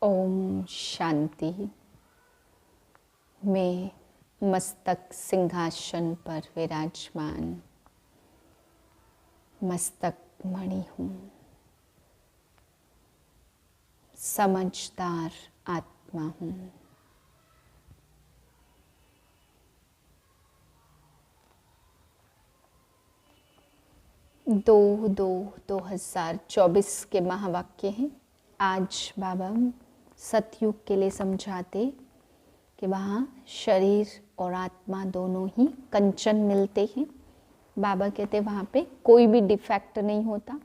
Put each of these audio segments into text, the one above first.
ओम शांति। मैं मस्तक सिंहासन पर विराजमान मस्तक मणि हूँ। समझदार आत्मा हूँ। दो 2024 के महावाक्य हैं। आज बाबा सतयुग के लिए समझाते कि वहाँ शरीर और आत्मा दोनों ही कंचन मिलते हैं। बाबा कहते वहाँ पे कोई भी डिफेक्ट नहीं होता।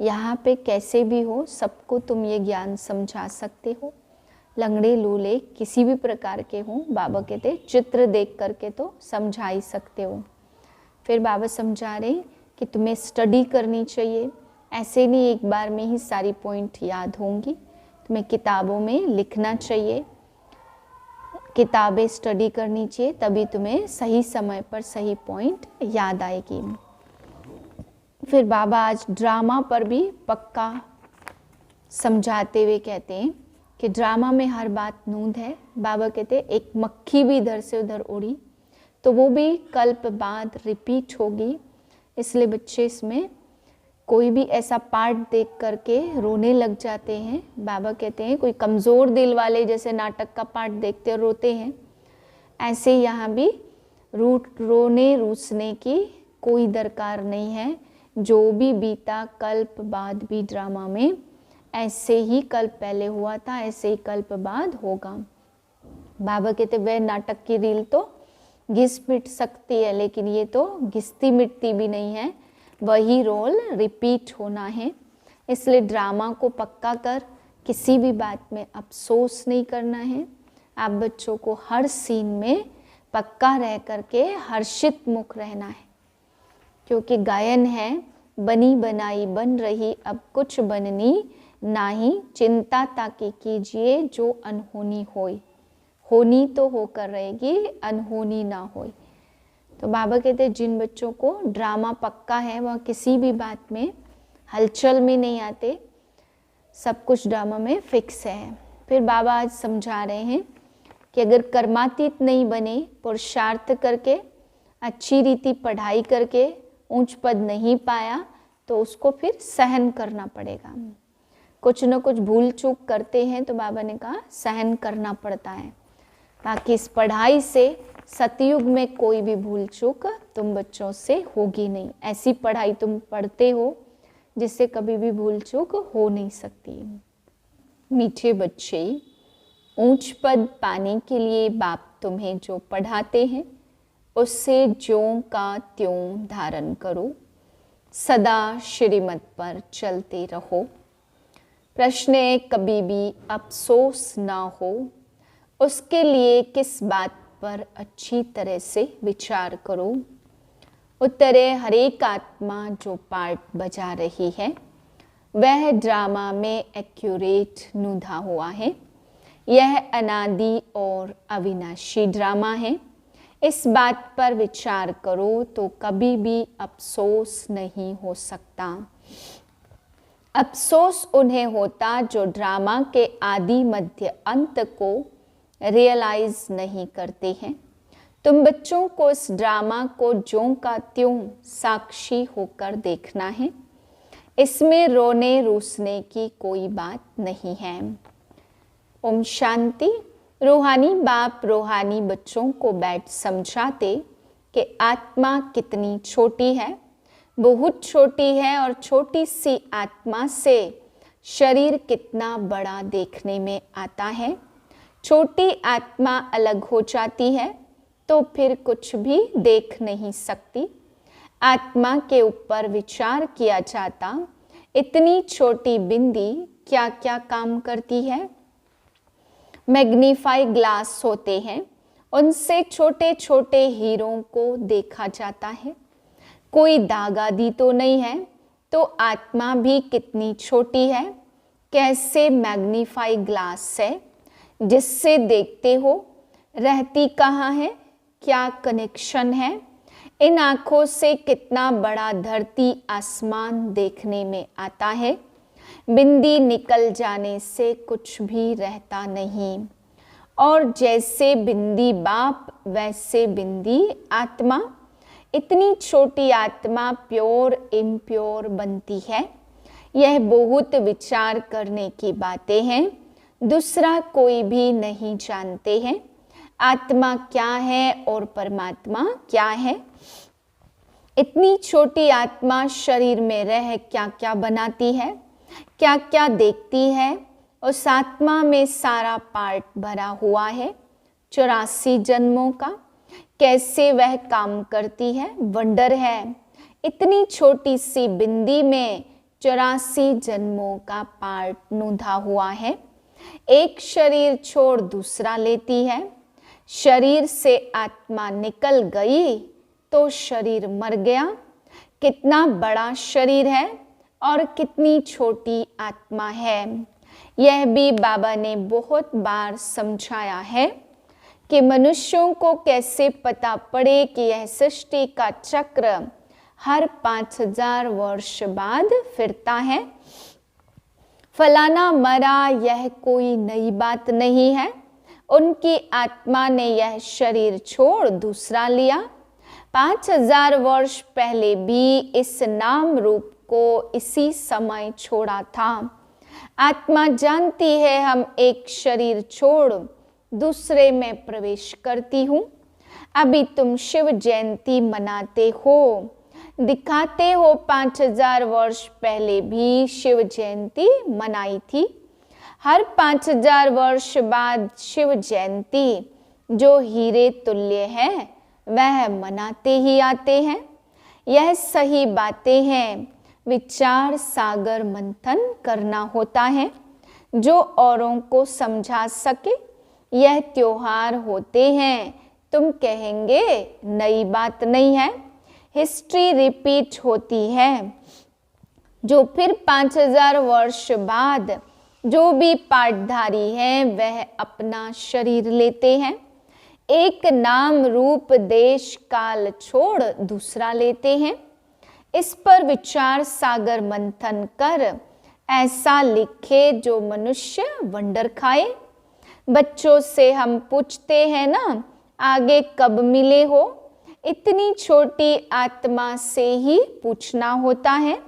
यहाँ पे कैसे भी हो सबको तुम ये ज्ञान समझा सकते हो। लंगड़े लूले किसी भी प्रकार के हों, बाबा कहते चित्र देख करके तो समझा ही सकते हो। फिर बाबा समझा रहे कि तुम्हें स्टडी करनी चाहिए। ऐसे नहीं एक बार में ही सारी पॉइंट याद होंगी। तुम्हें किताबों में लिखना चाहिए, किताबें स्टडी करनी चाहिए, तभी तुम्हें सही समय पर सही पॉइंट याद आएगी। फिर बाबा आज ड्रामा पर भी पक्का समझाते हुए कहते हैं कि ड्रामा में हर बात नूंद है। बाबा कहते एक मक्खी भी इधर से उधर उड़ी तो वो भी कल्प बाद रिपीट होगी। इसलिए बच्चे इसमें कोई भी ऐसा पार्ट देख करके रोने लग जाते हैं। बाबा कहते हैं कोई कमज़ोर दिल वाले जैसे नाटक का पार्ट देखते और रोते हैं, ऐसे यहाँ भी रोने रूसने की कोई दरकार नहीं है। जो भी बीता कल्प बाद भी ड्रामा में ऐसे ही कल्प पहले हुआ था, ऐसे ही कल्प बाद होगा। बाबा कहते वह नाटक की रील तो घिस मिट सकती है, लेकिन ये तो घिसती मिटती भी नहीं है। वही रोल रिपीट होना है। इसलिए ड्रामा को पक्का कर किसी भी बात में अफसोस नहीं करना है। आप बच्चों को हर सीन में पक्का रह करके हर्षित मुख रहना है, क्योंकि गायन है बनी बनाई बन रही अब कुछ बननी नाही, चिंता ताकि कीजिए जो अनहोनी होई। होनी तो होकर रहेगी, अनहोनी ना होई। तो बाबा कहते हैं जिन बच्चों को ड्रामा पक्का है वह किसी भी बात में हलचल में नहीं आते, सब कुछ ड्रामा में फिक्स है। फिर बाबा आज समझा रहे हैं कि अगर कर्मातीत नहीं बने, पुरुषार्थ करके अच्छी रीति पढ़ाई करके ऊंच पद नहीं पाया तो उसको फिर सहन करना पड़ेगा। कुछ न कुछ भूल चूक करते हैं तो बाबा ने कहा सहन करना पड़ता है। बाकी इस पढ़ाई से सतयुग में कोई भी भूल चूक तुम बच्चों से होगी नहीं। ऐसी पढ़ाई तुम पढ़ते हो जिससे कभी भी भूल चूक हो नहीं सकती। मीठे बच्चे, ऊंच पद पाने के लिए बाप तुम्हें जो पढ़ाते हैं उससे ज्यों का त्यों धारण करो। सदा श्रीमत पर चलते रहो। प्रश्न है कभी भी अफसोस ना हो, उसके लिए किस बात पर अच्छी तरह से विचार करो। उत्तर है हर एक आत्मा जो पार्ट बजा रही है वह ड्रामा में एक्यूरेट नूंधा हुआ है। यह अनादि और अविनाशी ड्रामा है। इस बात पर विचार करो तो कभी भी अफसोस नहीं हो सकता। अफसोस उन्हें होता जो ड्रामा के आदि मध्य अंत को रियलाइज नहीं करते हैं। तुम बच्चों को इस ड्रामा को ज्यों का त्यों साक्षी होकर देखना है। इसमें रोने रूसने की कोई बात नहीं है। ओम शांति। रूहानी बाप रूहानी बच्चों को बैठ समझाते कि आत्मा कितनी छोटी है, बहुत छोटी है, और छोटी सी आत्मा से शरीर कितना बड़ा देखने में आता है। छोटी आत्मा अलग हो जाती है तो फिर कुछ भी देख नहीं सकती। आत्मा के ऊपर विचार किया जाता इतनी छोटी बिंदी क्या क्या काम करती है। मैग्नीफाई ग्लास होते हैं, उनसे छोटे छोटे हीरों को देखा जाता है। कोई दाग आदि तो नहीं है, तो आत्मा भी कितनी छोटी है। कैसे मैग्नीफाई ग्लास है जिससे देखते हो, रहती कहाँ है, क्या कनेक्शन है। इन आँखों से कितना बड़ा धरती आसमान देखने में आता है। बिंदी निकल जाने से कुछ भी रहता नहीं। और जैसे बिंदी बाप वैसे बिंदी आत्मा। इतनी छोटी आत्मा प्योर इम्प्योर बनती है। यह बहुत विचार करने की बातें हैं। दूसरा कोई भी नहीं जानते हैं आत्मा क्या है और परमात्मा क्या है। इतनी छोटी आत्मा शरीर में रह क्या क्या बनाती है, क्या क्या देखती है। उस आत्मा में सारा पार्ट भरा हुआ है 84 जन्मों का। कैसे वह काम करती है, वंडर है। इतनी छोटी सी बिंदी में 84 जन्मों का पार्ट नूंधा हुआ है। एक शरीर छोड़ दूसरा लेती है। शरीर से आत्मा निकल गई तो शरीर मर गया। कितना बड़ा शरीर है और कितनी छोटी आत्मा है। यह भी बाबा ने बहुत बार समझाया है कि मनुष्यों को कैसे पता पड़े कि यह सृष्टि का चक्र हर 5000 वर्ष बाद फिरता है। फलाना मरा यह कोई नई बात नहीं है। उनकी आत्मा ने यह शरीर छोड़ दूसरा लिया। 5000 वर्ष पहले भी इस नाम रूप को इसी समय छोड़ा था। आत्मा जानती है हम एक शरीर छोड़ दूसरे में प्रवेश करती हूँ। अभी तुम शिव जयंती मनाते हो, दिखाते हो 5000 वर्ष पहले भी शिव जयंती मनाई थी। हर 5000 वर्ष बाद शिव जयंती जो हीरे तुल्य है वह मनाते ही आते हैं। यह सही बातें हैं। विचार सागर मंथन करना होता है जो औरों को समझा सके। यह त्योहार होते हैं। तुम कहेंगे नई बात नहीं है, हिस्ट्री रिपीट होती है। जो फिर 5000 वर्ष बाद जो भी पाठधारी हैं वह अपना शरीर लेते हैं। एक नाम रूप देश काल छोड़ दूसरा लेते हैं। इस पर विचार सागर मंथन कर ऐसा लिखे जो मनुष्य वंडर खाए। बच्चों से हम पूछते हैं ना, आगे कब मिले हो। इतनी छोटी आत्मा से ही पूछना होता है,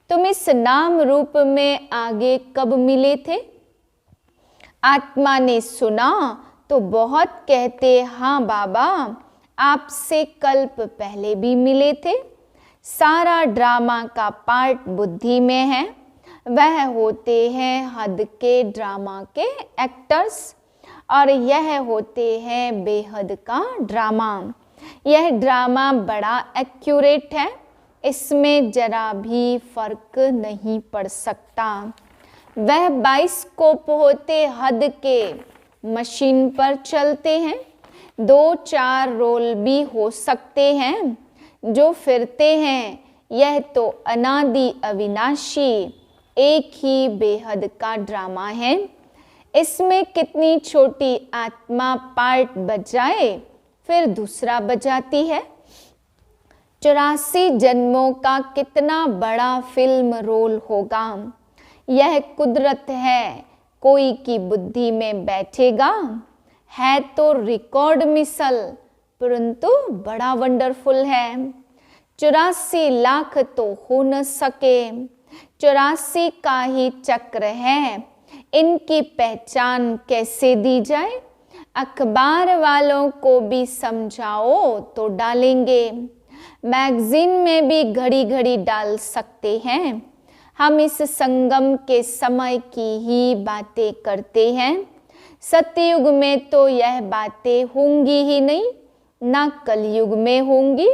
तुम इस नाम रूप में आगे कब मिले थे। आत्मा ने सुना तो बहुत कहते, हाँ बाबा आपसे कल्प पहले भी मिले थे। सारा ड्रामा का पार्ट बुद्धि में है। वह होते हैं हद के ड्रामा के एक्टर्स और यह होते हैं बेहद का ड्रामा। यह ड्रामा बड़ा एक्यूरेट है, इसमें जरा भी फर्क नहीं पड़ सकता। वह बाइस्कोप होते हद के, मशीन पर चलते हैं। 2-4 रोल भी हो सकते हैं जो फिरते हैं। यह तो अनादि अविनाशी एक ही बेहद का ड्रामा है। इसमें कितनी छोटी आत्मा पार्ट बजाए फिर दूसरा बजाती है। 84 जन्मों का कितना बड़ा फिल्म रोल होगा। यह कुदरत है, कोई की बुद्धि में बैठेगा। है तो रिकॉर्ड मिसल परंतु बड़ा वंडरफुल है। 84 लाख तो हो न सके। 84 का ही चक्र है। इनकी पहचान कैसे दी जाए। अखबार वालों को भी समझाओ तो डालेंगे, मैगजीन में भी घड़ी घड़ी डाल सकते हैं। हम इस संगम के समय की ही बातें करते हैं। सतयुग में तो यह बातें होंगी ही नहीं, ना कलयुग में होंगी।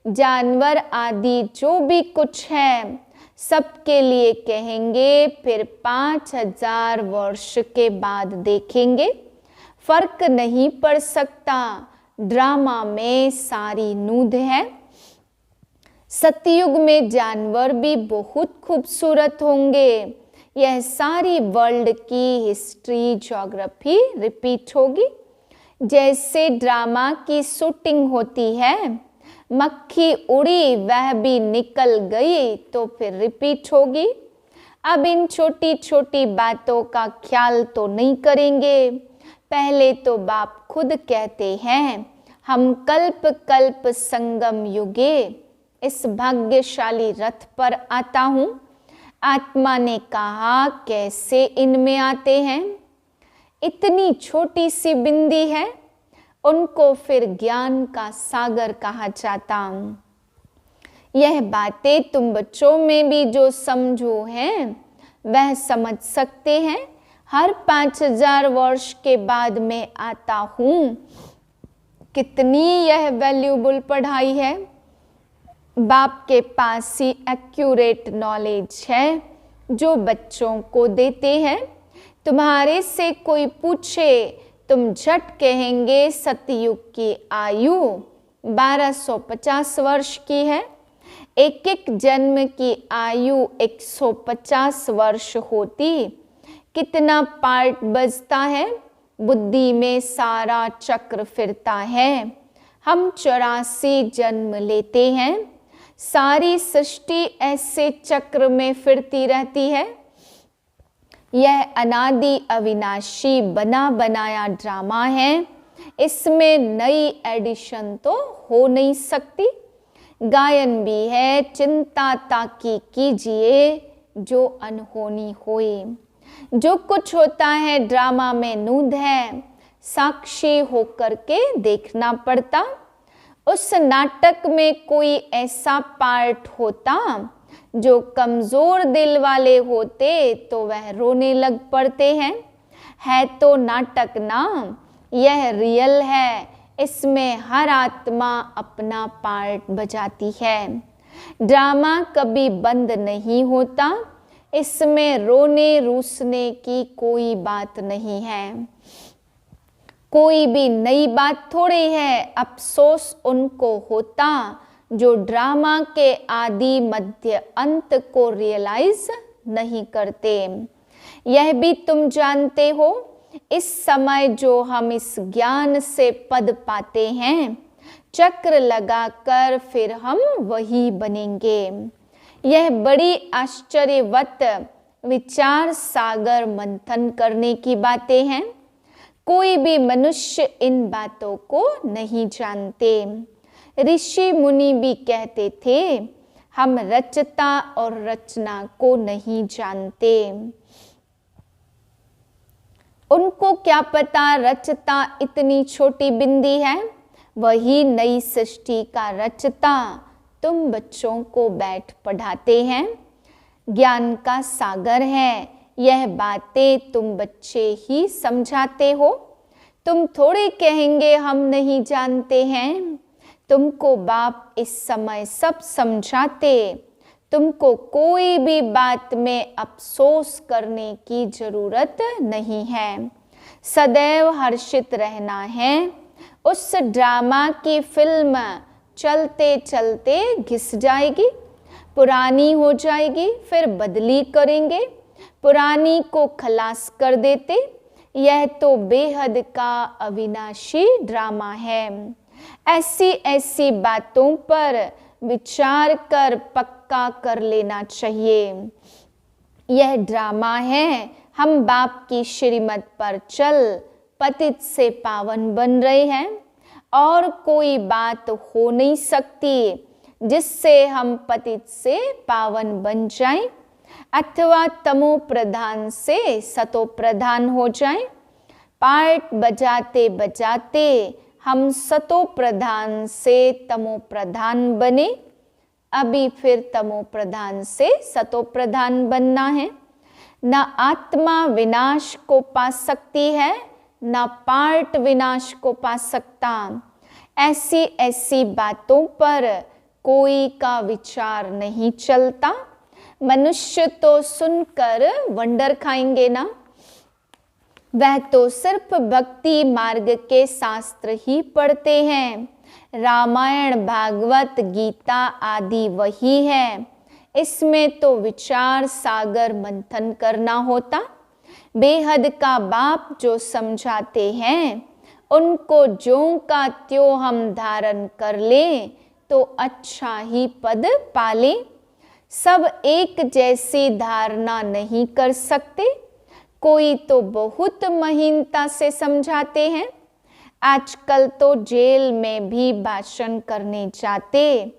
जानवर आदि जो भी कुछ है सबके लिए कहेंगे फिर 5000 वर्ष के बाद देखेंगे। फर्क नहीं पड़ सकता, ड्रामा में सारी नूंद है। सतयुग में जानवर भी बहुत खूबसूरत होंगे। यह सारी वर्ल्ड की हिस्ट्री ज्योग्राफी रिपीट होगी। जैसे ड्रामा की शूटिंग होती है, मक्खी उड़ी वह भी निकल गई तो फिर रिपीट होगी। अब इन छोटी छोटी बातों का ख्याल तो नहीं करेंगे। पहले तो बाप खुद कहते हैं, हम कल्प कल्प संगम युगे इस भाग्यशाली रथ पर आता हूँ। आत्मा ने कहा, कैसे इनमें आते हैं? इतनी छोटी सी बिंदी है, उनको फिर ज्ञान का सागर कहा जाता। यह बातें तुम बच्चों में भी जो समझो हैं वह समझ सकते हैं। हर 5000 वर्ष के बाद मैं आता हूँ। कितनी यह वैल्यूबल पढ़ाई है। बाप के पास ही एक्यूरेट नॉलेज है जो बच्चों को देते हैं। तुम्हारे से कोई पूछे, तुम झट कहेंगे सतयुग की आयु 1250 वर्ष की है। एक एक जन्म की आयु 150 वर्ष होती। कितना पार्ट बजता है, बुद्धि में सारा चक्र फिरता है। हम 84 जन्म लेते हैं। सारी सृष्टि ऐसे चक्र में फिरती रहती है। यह अनादि अविनाशी बना बनाया ड्रामा है। इसमें नई एडिशन तो हो नहीं सकती। गायन भी है, चिंता ताकि कीजिए जो अनहोनी होए। जो कुछ होता है ड्रामा में नूंद है, साक्षी होकर के देखना पड़ता। उस नाटक में कोई ऐसा पार्ट होता जो कमजोर दिल वाले होते तो वह रोने लग पड़ते हैं। है तो नाटक ना, यह रियल है। इसमें हर आत्मा अपना पार्ट बजाती है। ड्रामा कभी बंद नहीं होता। इसमें रोने रूसने की कोई बात नहीं है। कोई भी नई बात थोड़ी है। अफसोस उनको होता जो ड्रामा के आदि मध्य अंत को रियलाइज नहीं करते। यह भी तुम जानते हो, इस समय जो हम इस ज्ञान से पद पाते हैं, चक्र लगाकर फिर हम वही बनेंगे। यह बड़ी आश्चर्यवत विचार सागर मंथन करने की बातें हैं। कोई भी मनुष्य इन बातों को नहीं जानते। ऋषि मुनि भी कहते थे, हम रचता और रचना को नहीं जानते। उनको क्या पता रचता इतनी छोटी बिंदी है। वही नई सृष्टि का रचता तुम बच्चों को बैठ पढ़ाते हैं। ज्ञान का सागर है। यह बातें तुम बच्चे ही समझाते हो। तुम थोड़े कहेंगे हम नहीं जानते हैं। तुमको बाप इस समय सब समझाते। तुमको कोई भी बात में अफसोस करने की जरूरत नहीं है। सदैव हर्षित रहना है। उस ड्रामा की फिल्म चलते चलते घिस जाएगी, पुरानी हो जाएगी, फिर बदली करेंगे, पुरानी को खलास कर देते। यह तो बेहद का अविनाशी ड्रामा है। ऐसी ऐसी बातों पर विचार कर पक्का कर लेना चाहिए। यह ड्रामा है। हम बाप की श्रीमत पर चल पतित से पावन बन रहे हैं और कोई बात हो नहीं सकती जिससे हम पतित से पावन बन जाएं अथवा तमो प्रधान से सतो प्रधान हो जाएं। पार्ट बजाते बजाते हम सतो प्रधान से तमो प्रधान बने। अभी फिर तमो प्रधान से सतो प्रधान बनना है। न आत्मा विनाश को पा सकती है, न पार्ट विनाश को पा सकता। ऐसी ऐसी बातों पर कोई का विचार नहीं चलता। मनुष्य तो सुनकर वंडर खाएंगे ना। वह तो सिर्फ भक्ति मार्ग के शास्त्र ही पढ़ते हैं। रामायण, भागवत, गीता आदि वही है। इसमें तो विचार सागर मंथन करना होता। बेहद का बाप जो समझाते हैं उनको ज्यों का त्यों हम धारण कर ले तो अच्छा ही पद पाले। सब एक जैसी धारणा नहीं कर सकते। कोई तो बहुत महीनता से समझाते हैं। आजकल तो जेल में भी भाषण करने जाते,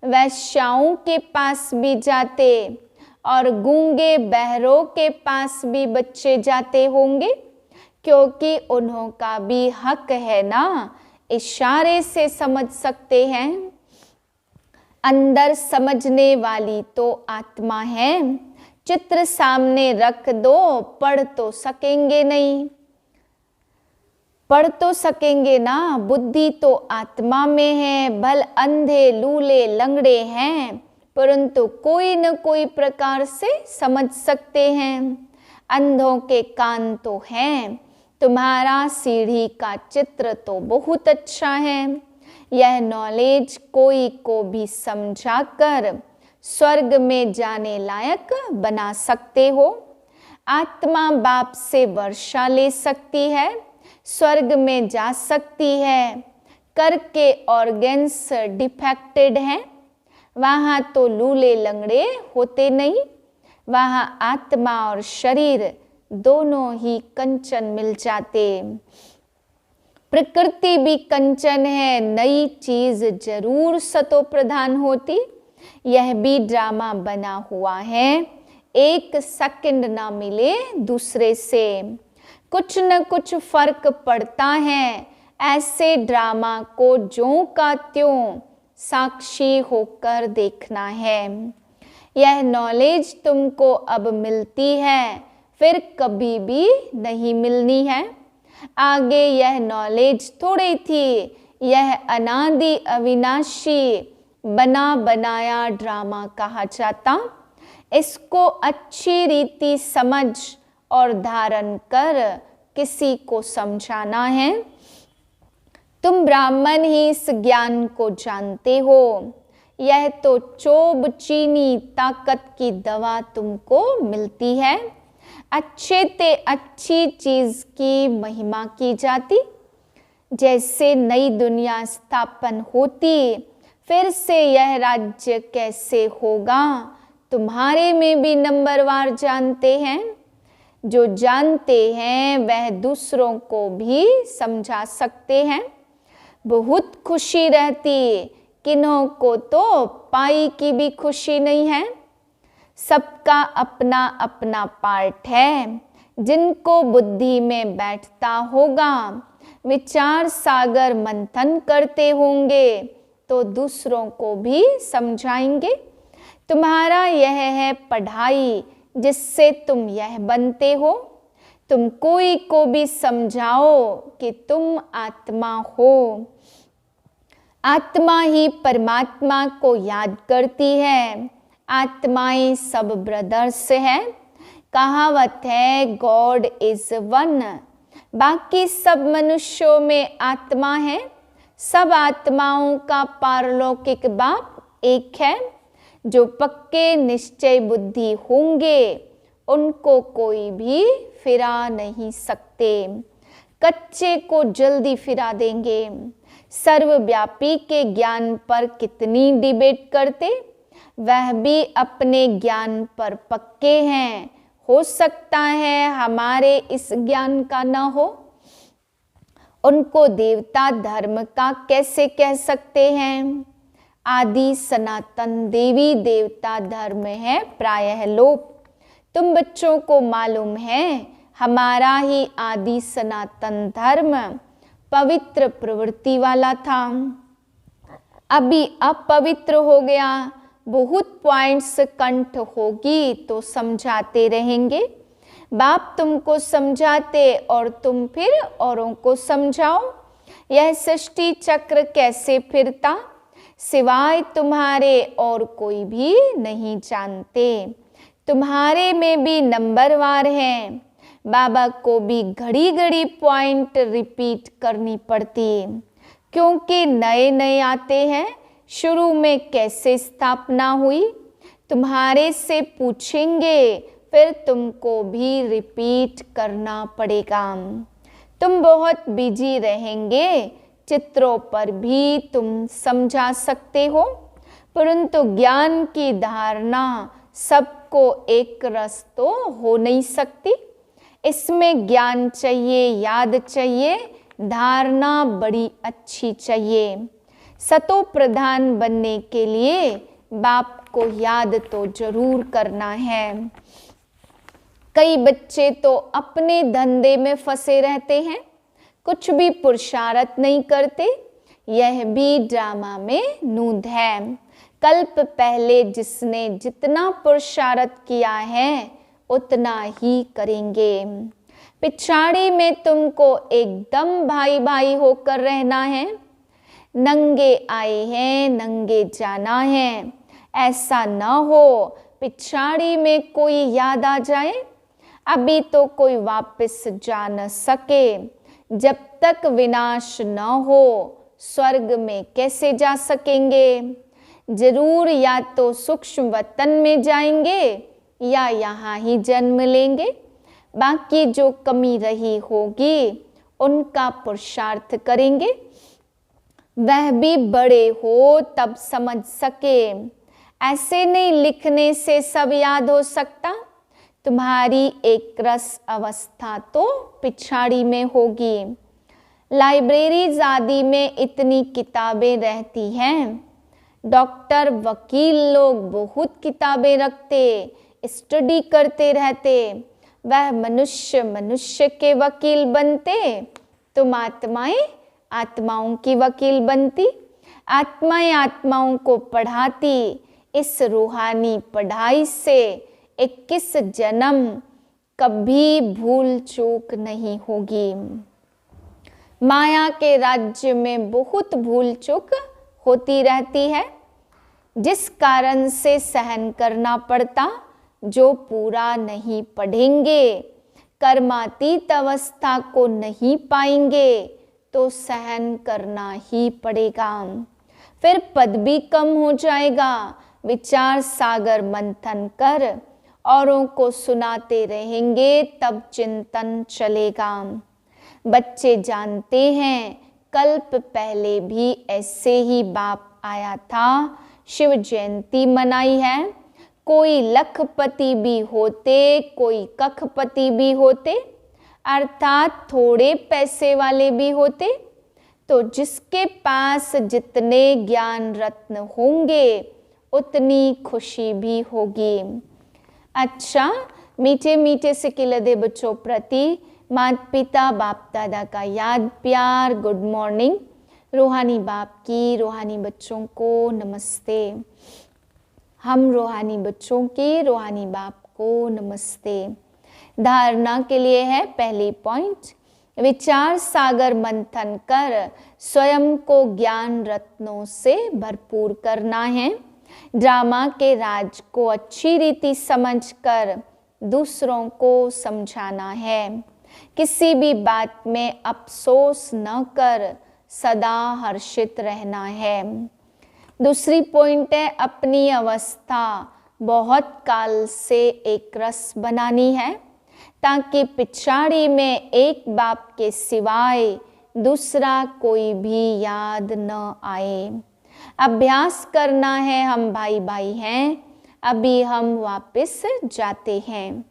वैश्याओं के पास भी जाते और गूंगे बहरों के पास भी बच्चे जाते होंगे, क्योंकि उन्हों का भी हक है ना, इशारे से समझ सकते हैं। अंदर समझने वाली तो आत्मा है। चित्र सामने रख दो, पढ़ तो सकेंगे नहीं, पढ़ तो सकेंगे ना, बुद्धि तो आत्मा में है। भल अंधे लूले लंगड़े हैं, परंतु कोई न कोई प्रकार से समझ सकते हैं। अंधों के कान तो हैं। तुम्हारा सीढ़ी का चित्र तो बहुत अच्छा है। यह नॉलेज कोई को भी समझाकर स्वर्ग में जाने लायक बना सकते हो। आत्मा बाप से वर्षा ले सकती है, स्वर्ग में जा सकती है। कर के ऑर्गन्स डिफेक्टेड हैं, वहाँ तो लूले लंगड़े होते नहीं। वहाँ आत्मा और शरीर दोनों ही कंचन मिल जाते। प्रकृति भी कंचन है, नई चीज जरूर सतो प्रधान होती। यह भी ड्रामा बना हुआ है, एक सेकंड ना मिले दूसरे से, कुछ न कुछ फर्क पड़ता है। ऐसे ड्रामा को ज्यों का त्यों साक्षी होकर देखना है। यह नॉलेज तुमको अब मिलती है, फिर कभी भी नहीं मिलनी है। आगे यह नॉलेज थोड़ी थी, यह अनादि अविनाशी बना बनाया ड्रामा कहा जाता। इसको अच्छी रीति समझ और धारण कर किसी को समझाना है। तुम ब्राह्मण ही इस ज्ञान को जानते हो। यह तो चोब चीनी ताकत की दवा तुमको मिलती है। अच्छे ते अच्छी चीज की महिमा की जाती। जैसे नई दुनिया स्थापन होती, फिर से यह राज्य कैसे होगा, तुम्हारे में भी नंबरवार जानते हैं। जो जानते हैं वह दूसरों को भी समझा सकते हैं। बहुत खुशी रहती, किन्हों को तो पाई की भी खुशी नहीं है। सबका अपना अपना पार्ट है। जिनको बुद्धि में बैठता होगा, विचार सागर मंथन करते होंगे, तो दूसरों को भी समझाएंगे। तुम्हारा यह है पढ़ाई, जिससे तुम यह बनते हो। तुम कोई को भी समझाओ कि तुम आत्मा हो। आत्मा ही परमात्मा को याद करती है। आत्माएं सब ब्रदर्स है। कहावत है गॉड इज वन। बाकी सब मनुष्यों में आत्मा है। सब आत्माओं का पारलौकिक बाप एक है। जो पक्के निश्चय बुद्धि होंगे, उनको कोई भी फिरा नहीं सकते। कच्चे को जल्दी फिरा देंगे। सर्वव्यापी के ज्ञान पर कितनी डिबेट करते, वह भी अपने ज्ञान पर पक्के हैं। हो सकता है हमारे इस ज्ञान का न हो। उनको देवता धर्म का कैसे कह सकते हैं। आदि सनातन देवी देवता धर्म है प्रायः लोप। तुम बच्चों को मालूम है हमारा ही आदि सनातन धर्म पवित्र प्रवृत्ति वाला था, अभी अपवित्र हो गया। बहुत पॉइंट्स कंठ होगी तो समझाते रहेंगे। बाप तुमको समझाते और तुम फिर औरों को समझाओ। यह सृष्टि चक्र कैसे फिरता, सिवाय तुम्हारे और कोई भी नहीं जानते। तुम्हारे में भी नंबरवार हैं। बाबा को भी घड़ी घड़ी पॉइंट रिपीट करनी पड़ती, क्योंकि नए नए आते हैं। शुरू में कैसे स्थापना हुई तुम्हारे से पूछेंगे, फिर तुमको भी रिपीट करना पड़ेगा। तुम बहुत बिजी रहेंगे, चित्रों पर भी तुम समझा सकते हो। परंतु ज्ञान की धारणा सबको एक रस तो हो नहीं सकती। इसमें ज्ञान चाहिए, याद चाहिए, धारणा बड़ी अच्छी चाहिए। सतो प्रधान बनने के लिए बाप को याद तो जरूर करना है। कई बच्चे तो अपने धंधे में फंसे रहते हैं, कुछ भी पुरुषार्थ नहीं करते। यह भी ड्रामा में नूंद है। कल्प पहले जिसने जितना पुरुषार्थ किया है उतना ही करेंगे। पिछाड़ी में तुमको एकदम भाई भाई होकर रहना है। नंगे आए हैं, नंगे जाना है। ऐसा न हो पिछाड़ी में कोई याद आ जाए। अभी तो कोई वापस जा न सके। जब तक विनाश न हो स्वर्ग में कैसे जा सकेंगे। जरूर या तो सूक्ष्म वतन में जाएंगे या यहाँ ही जन्म लेंगे। बाकी जो कमी रही होगी उनका पुरुषार्थ करेंगे। वह भी बड़े हो तब समझ सके। ऐसे नहीं लिखने से सब याद हो सकता। तुम्हारी एक रस अवस्था तो पिछाड़ी में होगी। लाइब्रेरीज आदि में इतनी किताबें रहती हैं। डॉक्टर, वकील लोग बहुत किताबें रखते, स्टडी करते रहते। वह मनुष्य के वकील बनते। तुम आत्माएं आत्माओं की वकील बनती। आत्माएं आत्माओं को पढ़ाती। इस रूहानी पढ़ाई से 21 जन्म कभी भूल चूक नहीं होगी। माया के राज्य में बहुत भूल चूक होती रहती है, जिस कारण से सहन करना पड़ता। जो पूरा नहीं पढ़ेंगे, कर्मातीत अवस्था को नहीं पाएंगे तो सहन करना ही पड़ेगा। फिर पद भी कम हो जाएगा। विचार सागर मंथन कर औरों को सुनाते रहेंगे तब चिंतन चलेगा। बच्चे जानते हैं कल्प पहले भी ऐसे ही बाप आया था। शिव जयंती मनाई है। कोई लखपति भी होते, कोई कखपति भी होते, अर्थात थोड़े पैसे वाले भी होते। तो जिसके पास जितने ज्ञान रत्न होंगे उतनी खुशी भी होगी। अच्छा, मीठे मीठे से किलदे बच्चों प्रति माता पिता बाप दादा का याद प्यार, गुड मॉर्निंग। रूहानी बाप की रूहानी बच्चों को नमस्ते। हम रूहानी बच्चों की रूहानी बाप को नमस्ते। धारणा के लिए है पहली पॉइंट, विचार सागर मंथन कर स्वयं को ज्ञान रत्नों से भरपूर करना है। ड्रामा के राज को अच्छी रीति समझकर दूसरों को समझाना है। किसी भी बात में अफसोस न कर सदा हर्षित रहना है। दूसरी पॉइंट है, अपनी अवस्था बहुत काल से एक रस बनानी है, ताकि पिछाड़ी में एक बाप के सिवाय दूसरा कोई भी याद न आए। अभ्यास करना है, हम भाई भाई हैं, अभी हम वापस जाते हैं।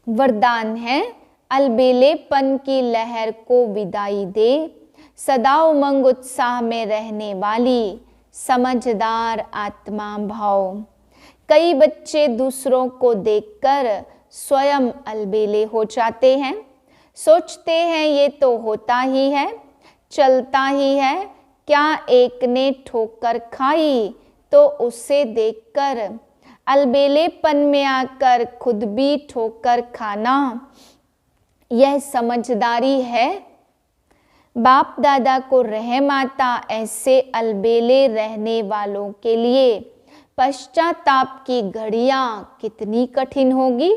वरदान है, अलबेलेपन की लहर को विदाई दे। सदा उमंग उत्साह में रहने वाली समझदार आत्मा भाव। कई बच्चे दूसरों को देखकर स्वयं अलबेले हो जाते हैं। सोचते हैं ये तो होता ही है, चलता ही है। क्या एक ने ठोकर खाई तो उसे देखकर अलबेलेपन में आकर खुद भी ठोकर खाना, यह समझदारी है? बाप दादा को रहम आता ऐसे अलबेले रहने वालों के लिए पश्चाताप की घड़ियां कितनी कठिन होगी।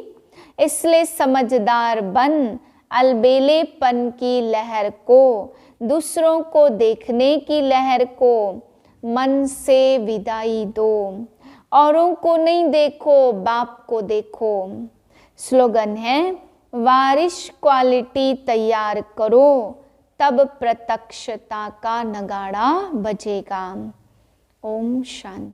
इसलिए समझदार बन अलबेलेपन की लहर को, दूसरों को देखने की लहर को मन से विदाई दो। औरों को नहीं देखो, बाप को देखो। स्लोगन है, वारिश क्वालिटी तैयार करो, तब प्रत्यक्षता का नगाड़ा बजेगा। ओम शांति।